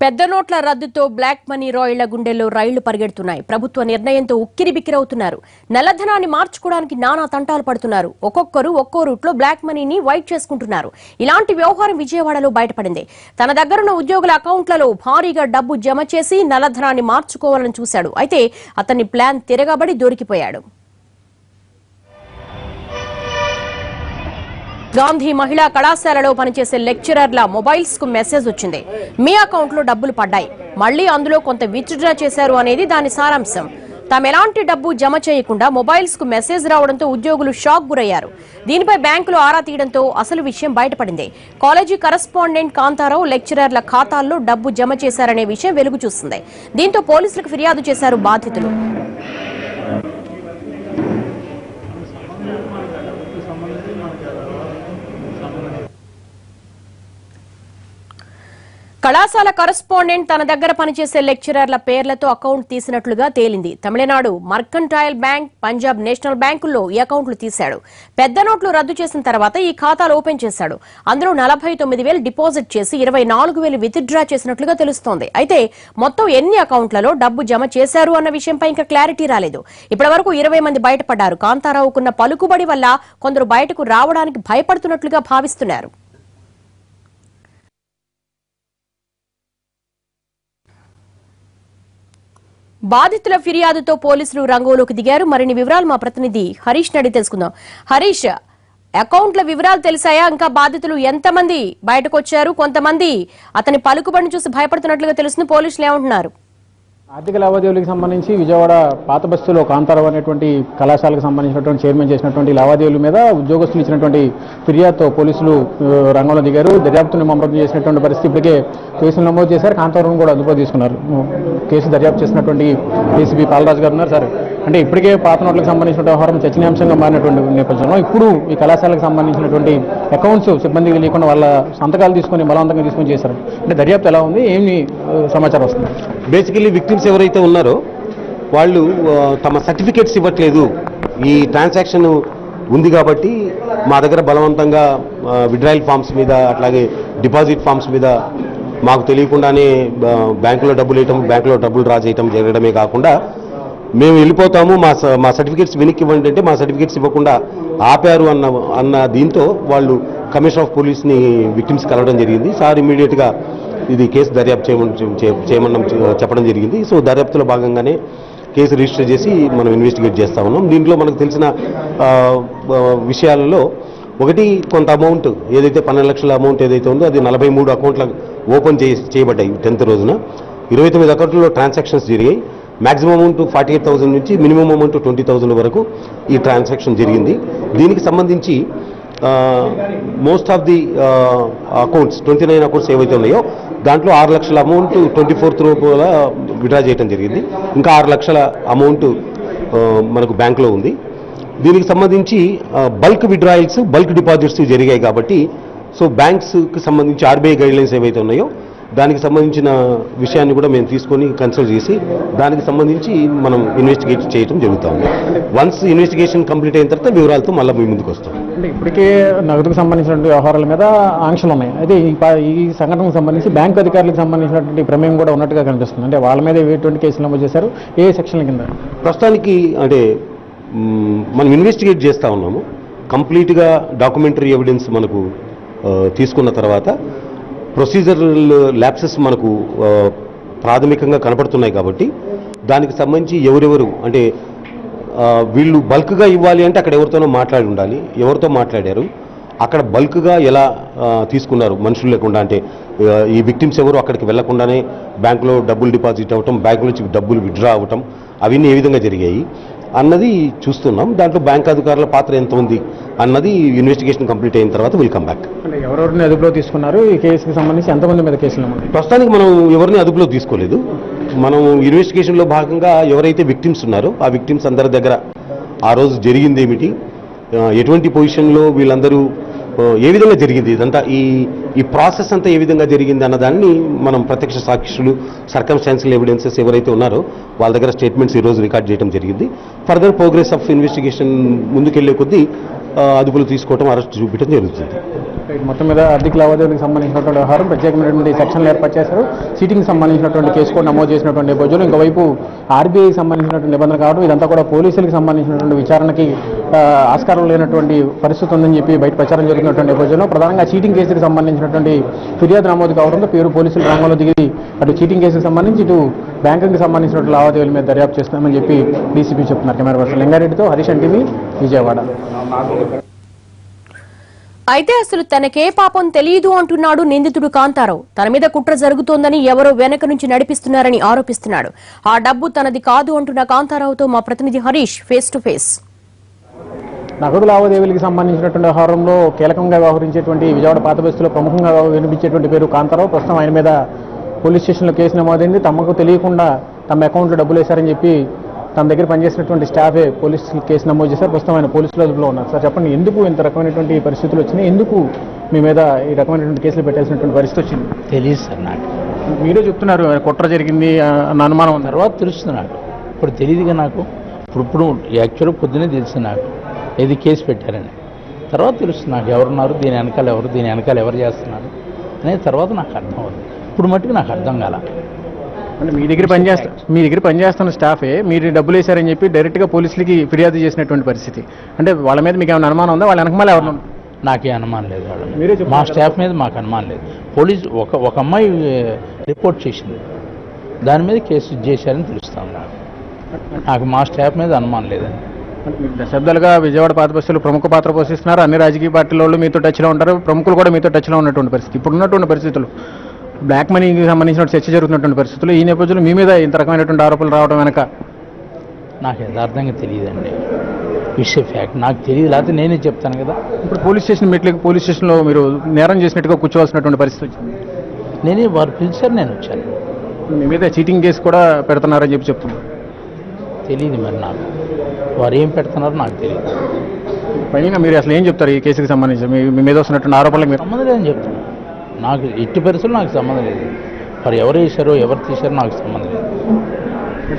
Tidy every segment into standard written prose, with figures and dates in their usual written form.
పెద్ద నోట్ల రద్దుతో black money రాయిళ్ల గుండెల్లో రైళ్లు పరిగెడుతున్నాయి. ప్రభుత్వ నిర్ణయంతో ఉక్కిరిబిక్కిరవుతున్నారు. నల్లధనాన్ని మార్చుకోవడానికి నానా తంటాలు పడుతున్నారు. ఒక్కొక్కరు ఒక్కో రూట్లో బ్లాక్ మనీని వైట్ చేసుకుంటున్నారు. ఇలాంటి వ్యవహారం విజయవాడలో బయటపడింది. తన దగ్గరున్న ఉద్యోగుల అకౌంట్లలో భారీగా డబ్బు జమ చేసి నల్లధనాన్ని మార్చుకోవాలని చూశాడు. అయితే అతని ప్లాన్ తిరగబడి దొరికిపోయాడు. గాంధీ మహిళా కళాశాలలో పనిచేసే లెక్చరర్ల మొబైల్స్ కు మెసేజ్ వచ్చింది. మీ అకౌంట్ లో డబ్బులు పడ్డాయి, మళ్లీ అందులో కొంత విత్డ్రా చేశారు అనేది దాని సారాంశం. తాము ఎలాంటి డబ్బు జమ చేయకుండా మొబైల్స్ కు మెసేజ్ రావడంతో ఉద్యోగులు షాక్ గురయ్యారు. దీనిపై బ్యాంకులు ఆరా తీయడంతో అసలు విషయం బయటపడింది. కాలేజీ కరెస్పాండెంట్ కాంతారావు లెక్చరర్ల ఖాతాల్లో డబ్బు జమ చేశారనే విషయం వెలుగు చూస్తుంది. దీంతో పోలీసులకు ఫిర్యాదు చేశారు బాధితులు. కళాశాల కరెస్పాండెంట్ తన దగ్గర పనిచేసే లెక్చరర్ల పేర్లతో అకౌంట్ తీసినట్లుగా తేలింది. Tamil Nadu mercantile bank, Punjab national బ్యాంకుల్లో ఈ అకౌంట్లు తీశాడు. పెద్ద నోట్లు రద్దు చేసిన తర్వాత ఈ ఖాతాలు ఓపెన్ చేశాడు. అందులో 49,000 డిపాజిట్ చేసి 24,000 విత్డ్రా చేసినట్లుగా తెలుస్తోంది. అయితే మొత్తం ఎన్ని అకౌంట్లలో డబ్బు జమ చేశారు అన్న విషయంపై ఇంకా క్లారిటీ రాలేదు. ఇప్పటివరకు 20 మంది బయటపడ్డారు. కాంతారావుకున్న పలుకుబడి వల్ల కొందరు బయటకు రావడానికి భయపడుతున్నట్లుగా భావిస్తున్నారు. బాధితుల ఫిర్యాదుతో పోలీసులు రంగంలోకి దిగారు. మరిన్ని వివరాలు మా ప్రతినిధి హరీష్ అడిగి తెలుసుకుందాం. హరీష్, అకౌంట్ల వివరాలు తెలిసాయా? ఇంకా బాధితులు ఎంతమంది బయటకు వచ్చారు? కొంతమంది అతని పలుకుబడిని చూసి భయపడుతున్నట్లుగా తెలుస్తుంది. పోలీసులు ఏమంటున్నారు? ఆర్థిక లావాదేవీలకు సంబంధించి విజయవాడ పాత బస్సులో కాంతారావు అనేటువంటి కళాశాలకు సంబంధించినటువంటి చైర్మన్ చేసినటువంటి లావాదేవీల మీద ఉద్యోగస్తులు ఇచ్చినటువంటి ఫిర్యాదుతో పోలీసులు రంగంలో దిగారు. దర్యాప్తును ముమ్మరం చేసినటువంటి పరిస్థితి. ఇప్పటికే కేసులు నమోదు చేశారు. కాంతారావును కూడా అదుపులో తీసుకున్నారు. కేసు దర్యాప్తు చేసినటువంటి ఏసీపీ పాలరాజు గారు ఉన్నారు. సార్, అంటే ఇప్పటికే పాత నోట్లకు సంబంధించిన వ్యవహారం చర్చనీయాంశంగా మారినటువంటి నేపథ్యంలో ఇప్పుడు ఈ కళాశాలకు సంబంధించినటువంటి అకౌంట్స్ సిబ్బందికి లేకుండా వాళ్ళ సంతకాలు తీసుకొని బలవంతంగా తీసుకొని చేశారు. అంటే దర్యాప్తు ఎలా ఉంది, ఏమి సమాచారం వస్తుంది? బేసికలీ విక్టిమ్స్ ఎవరైతే ఉన్నారో వాళ్ళు తమ సర్టిఫికేట్స్ ఇవ్వట్లేదు. ఈ ట్రాన్సాక్షన్ ఉంది కాబట్టి మా దగ్గర బలవంతంగా విడ్రాయల్ ఫామ్స్ మీద, అట్లాగే డిపాజిట్ ఫామ్స్ మీద మాకు తెలియకుండానే బ్యాంకులో డబ్బులు వేయటం, బ్యాంకులో డబ్బులు డ్రా చేయటం జరగడమే కాకుండా మేము వెళ్ళిపోతాము, మా సర్టిఫికేట్స్ వెనక్కి ఇవ్వండి అంటే మా సర్టిఫికేట్స్ ఇవ్వకుండా ఆపారు అన్న దీంతో వాళ్ళు కమిషనర్ ఆఫ్ పోలీస్ని విక్టిమ్స్ కలవడం జరిగింది. సార్ ఇమీడియట్గా ఇది కేసు దర్యాప్తు చేయమని చెప్పడం జరిగింది. సో దర్యాప్తులో భాగంగానే కేసు రిజిస్టర్ చేసి మనం ఇన్వెస్టిగేట్ చేస్తా ఉన్నాం. దీంట్లో మనకు తెలిసిన విషయాలలో ఒకటి, కొంత అమౌంట్ ఏదైతే 12 లక్షల అమౌంట్ ఏదైతే ఉందో అది 43 అకౌంట్ల ఓపెన్ చేయబడ్డాయి 10th రోజున. 29 అకౌంట్లలో ట్రాన్సాక్షన్స్ జరిగాయి. మ్యాక్సిమం అమౌంట్ 48,000 నుంచి మినిమం అమౌంట్ 20,000 వరకు ఈ ట్రాన్సాక్షన్ జరిగింది. దీనికి సంబంధించి most of the accounts 29 accounts ఏవైతే ఉన్నాయో దాంట్లో 6 లక్షల అమౌంట్ 24th లోపల విడ్రా చేయడం జరిగింది. ఇంకా 6 లక్షల అమౌంట్ మనకు బ్యాంకులో ఉంది. దీనికి సంబంధించి బల్క్ విడ్రాయల్స్, బల్క్ డిపాజిట్స్ జరిగాయి కాబట్టి సో బ్యాంక్స్కి సంబంధించి ఆర్బీఐ గైడ్లైన్స్ ఏవైతే ఉన్నాయో దానికి సంబంధించిన విషయాన్ని కూడా మేము తీసుకొని కన్సల్ట్ చేసి దానికి సంబంధించి మనం ఇన్వెస్టిగేట్ చేయడం జరుగుతుంది. వన్స్ ఇన్వెస్టిగేషన్ కంప్లీట్ అయిన తర్వాత వివరాలతో మళ్ళీ మీ ముందుకు వస్తాం. అంటే ఇప్పటికే నగదుకు సంబంధించినటువంటి వ్యవహారాల మీద ఆంక్షలు ఉన్నాయి. అయితే ఈ సంఘటనకు సంబంధించి బ్యాంకు అధికారులకు సంబంధించినటువంటి ప్రమేయం కూడా ఉన్నట్టుగా కనిపిస్తుంది. అంటే వాళ్ళ మీద ఎటువంటి కేసులు నమోదు చేశారు, ఏ సెక్షన్ల కింద? ప్రస్తుతానికి అంటే మనం ఇన్వెస్టిగేట్ చేస్తూ ఉన్నాము. కంప్లీట్గా డాక్యుమెంటరీ ఎవిడెన్స్ మనకు తీసుకున్న తర్వాత ప్రొసీజరల్ ల్యాప్సెస్ మనకు ప్రాథమికంగా కనపడుతున్నాయి కాబట్టి దానికి సంబంధించి ఎవరెవరు అంటే వీళ్ళు బల్క్గా ఇవ్వాలి అంటే అక్కడ ఎవరితోనో మాట్లాడి ఉండాలి. ఎవరితో మాట్లాడారు, అక్కడ బల్క్గా ఎలా తీసుకున్నారు మనుషులు లేకుండా, అంటే ఈ విక్టిమ్స్ ఎవరు అక్కడికి వెళ్లకుండానే బ్యాంకులో డబ్బులు డిపాజిట్ అవ్వటం, బ్యాంకు నుంచి డబ్బులు విత్డ్రా అవ్వటం, అవన్నీ ఏ విధంగా జరిగాయి అన్నది చూస్తున్నాం. దాంట్లో బ్యాంక్ అధికారుల పాత్ర ఎంత ఉంది అన్నది ఇన్వెస్టిగేషన్ కంప్లీట్ అయిన తర్వాత విల్ కమ్ బ్యాక్. ఎవరెవరిని అదుపులో తీసుకున్నారు? ఈ కేసుకి సంబంధించి ఎంతమంది మీద కేసులు? ప్రస్తుతానికి మనం ఎవరిని అదుపులో తీసుకోలేదు. మనం ఇన్వెస్టిగేషన్లో భాగంగా ఎవరైతే విక్టిమ్స్ ఉన్నారో ఆ విక్టిమ్స్ అందరి దగ్గర ఆ రోజు జరిగింది ఏమిటి, ఎటువంటి పొజిషన్లో వీళ్ళందరూ ఏ విధంగా జరిగింది, ఇదంతా ఈ ప్రాసెస్ అంతా ఏ విధంగా జరిగింది అన్నదాన్ని మనం ప్రత్యక్ష సాక్షులు, సర్కమ్స్టాన్షియల్ ఎవిడెన్సెస్ ఎవరైతే ఉన్నారో వాళ్ళ దగ్గర స్టేట్మెంట్స్ ఈరోజు రికార్డ్ చేయడం జరిగింది. ఫర్దర్ ప్రోగ్రెస్ ఆఫ్ ఇన్వెస్టిగేషన్ ముందుకెళ్లే కొద్దీ అదుపులో తీసుకోవడం, అరెస్ట్ చూపించడం జరుగుతుంది. మొత్తం మీద ఆర్థిక లావాదేవీలకు సంబంధించినటువంటి వ్యవహారం ప్రత్యేకమైనటువంటి సెక్షన్లు ఏర్పాటు చేశారు. చీటింగ్ సంబంధించినటువంటి కేసు కూడా నమోదు చేసినటువంటి నేపథ్యంలో ఇంకోవైపు ఆర్బీఐకి సంబంధించినటువంటి నిబంధన కావడం ఇదంతా కూడా పోలీసులకు సంబంధించినటువంటి విచారణకి ఆస్కారం లేనటువంటి పరిస్థితి ఉందని చెప్పి బయట ప్రచారం జరుగుతున్నటువంటి నేపథ్యంలో ప్రధానంగా చీటింగ్ కేసుకు సంబంధించినటువంటి ఫిర్యాదు నమోదు కావడంతో పోలీసులు రంగంలో దిగి అటు చీటింగ్ కేసుకు సంబంధించి ఇటు బ్యాంకుకి సంబంధించినటువంటి లావాదేవీల మీద దర్యాప్తు చేస్తున్నామని చెప్పి డీసీపీ చెప్తున్నారు. కెమెరా పర్సన్ లింగారెడ్డితో హరీష్ ఎన్టీవీ, విజయవాడ. అయితే అసలు తనకే పాపం తెలియదు అంటున్నాడు నిందితుడు కాంతారావు. తన మీద కుట్ర జరుగుతోందని ఎవరో వెనక నుంచి నడిపిస్తున్నారని ఆరోపిస్తున్నాడు. ఆ డబ్బు తనది కాదు అంటున్న కాంతారావుతో మా ప్రతినిధి హరీష్ ఫేస్ టు ఫేస్. నగదు లావాదేవీలకు సంబంధించినటువంటి వ్యవహారంలో కీలకంగా వ్యవహరించేటువంటి విజయవాడ పాత బస్తీలో ప్రముఖంగా వినిపించేటువంటి పేరు కాంతారావు. ప్రస్తుతం ఆయన మీద పోలీస్ స్టేషన్లో కేసు నమోదైంది. తమకు తెలియకుండా తమ అకౌంట్లో డబ్బులు వేశారని చెప్పి తమ దగ్గర పనిచేసినటువంటి స్టాఫే పోలీసులు కేసు నమోదు చేశారు. ప్రస్తుతం ఆయన పోలీసుల అదుపులో ఉన్నారు. సార్ చెప్పండి, ఎందుకు ఇంత రకమైనటువంటి పరిస్థితులు వచ్చినాయి? ఎందుకు మీ మీద ఈ రకమైనటువంటి కేసులు పెట్టాల్సినటువంటి పరిస్థితి వచ్చింది? తెలియదు సార్ నాకు. మీరే చెప్తున్నారు కుట్ర జరిగింది అన్న అనుమానం ఉంది. తర్వాత తెలుస్తున్నాడు, ఇప్పుడు తెలియదుగా నాకు. ఇప్పుడు యాక్చువల్గా పొద్దునే తెలుసు నాకు ఏది కేసు పెట్టారని. తర్వాత తెలుస్తుంది నాకు ఎవరున్నారు, దీని వెనకాల ఎవరు చేస్తున్నారు అనేది తర్వాత నాకు అర్థం అవుతుంది. ఇప్పుడు మట్టుకు నాకు అర్థం కాల. అంటే మీ దగ్గర పనిచేస్తున్న స్టాఫే మీరు డబ్బులు వేశారని చెప్పి డైరెక్ట్గా పోలీసులకి ఫిర్యాదు చేసినటువంటి పరిస్థితి. అంటే వాళ్ళ మీద మీకు ఏమైనా అనుమానం ఉందా? వాళ్ళ వెనకమాల ఎవరు? నాకే అనుమానం లేదు వాళ్ళ మీద. మీరే మా స్టాఫ్ మీద మాకు అనుమానం లేదు. పోలీసు ఒక అమ్మాయి రిపోర్ట్ చేసింది, దాని మీద కేసు చేశారని తెలుస్తాను నాకు. మా స్టాఫ్ మీద అనుమానం లేదండి. దశాబ్దాలుగా విజయవాడ పాత బస్తీలో ప్రముఖ పాత్ర పోషిస్తున్నారు. అన్ని రాజకీయ పార్టీల వాళ్ళు మీతో టచ్లో ఉంటారు, ప్రముఖులు కూడా మీతో టచ్లో ఉన్నటువంటి పరిస్థితి. ఇప్పుడు ఉన్నటువంటి పరిస్థితులు బ్లాక్ మనీకి సంబంధించిన చర్చ జరుగుతున్నటువంటి పరిస్థితులు ఈ నేపథ్యంలో మీ మీద ఇంత రకమైనటువంటి ఆరోపణలు రావడం వెనక నాకు యథార్థంగా తెలియదండి. విషయ ఫ్యాక్ట్ నాకు తెలియదు, లేకపోతే నేనే చెప్తాను కదా. ఇప్పుడు పోలీస్ స్టేషన్లో మీరు నేరం చేసినట్టుగా కూర్చోవాల్సినటువంటి పరిస్థితి వచ్చింది. నేనే వారు పిలిచారు, నేను వచ్చాను. మీ మీద చీటింగ్ కేసు కూడా పెడుతున్నారని చెప్పి చెప్తున్నారు. తెలియదు మరి నాకు, వారు ఏం పెడుతున్నారో నాకు తెలియదు. పైగా మీరు అసలు ఏం చెప్తారు ఈ కేసుకి సంబంధించి? మీ మీద వస్తున్నటువంటి ఆరోపణలకు మీరు సంబంధం లేదని చెప్తున్నాను. నాకు ఎట్టి పరిస్థితులు నాకు సంబంధం లేదు. మరి ఎవరు వేశారో ఎవరు తీశారో నాకు సంబంధం లేదు.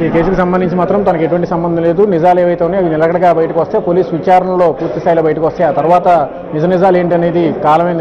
ఈ కేసుకు సంబంధించి మాత్రం తనకు ఎటువంటి సంబంధం లేదు. నిజాలు ఏవైతే ఉన్నాయో అవి నిలకడగా బయటకు వస్తే పోలీసు విచారణలో పూర్తి స్థాయిలో బయటకు వస్తాయి. ఆ తర్వాత నిజాలు ఏంటి అనేది కాలమే